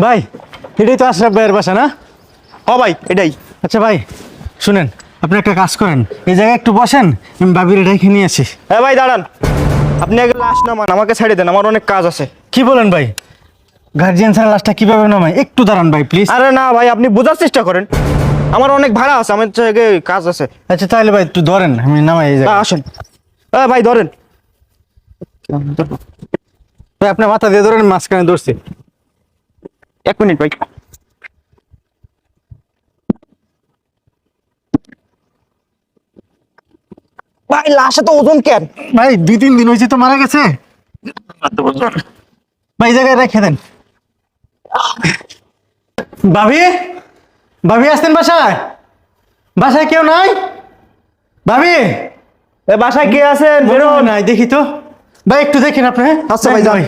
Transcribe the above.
ভাই এটাই তো আশরাফ ভাইয়ের বাসা না? হ ভাই এটাই। আচ্ছা ভাই শুনেন, আপনি একটা কাজ করেন, এই জায়গায় একটু বসেন, আমি বাবির রেখে নিয়ে আসি। হ্যাঁ ভাই দাঁড়ান, আপনি আগে লাশ নামান, আমাকে ছেড়ে দেন, আমার অনেক কাজ আছে। কি বলেন ভাই? গার্জিয়ান ছাড়া লাশটা কিভাবে নামায়? একটু দাঁড়ান ভাই প্লিজ। আরে না ভাই, আপনি বোঝার চেষ্টা করেন, আমার অনেক ভাড়া আছে, আমার জায়গায় কাজ আছে। আচ্ছা তাহলে ভাই একটু ধরেন, আমি নামাই এই জায়গায়। আসেন ভাই ধরেন। ভাই আপনার মাথা দিয়ে ধরেন, মাঝখানে ধরছি। 1 মিনিট ভাই। ভাই লাশে তো ওজন কেন? ভাই 2-3 দিন হয়েছে তো মারা গেছে। ভাই এই জায়গায় রেখে দেন। ভাবি, ভাবি আসতেন বাসায়? বাসায় কেউ নাই? ভাবি বাসায় কে আছেন? বেরো নাই, দেখি তো ভাই, একটু দেখেন আপনি। আচ্ছা ভাই, যান।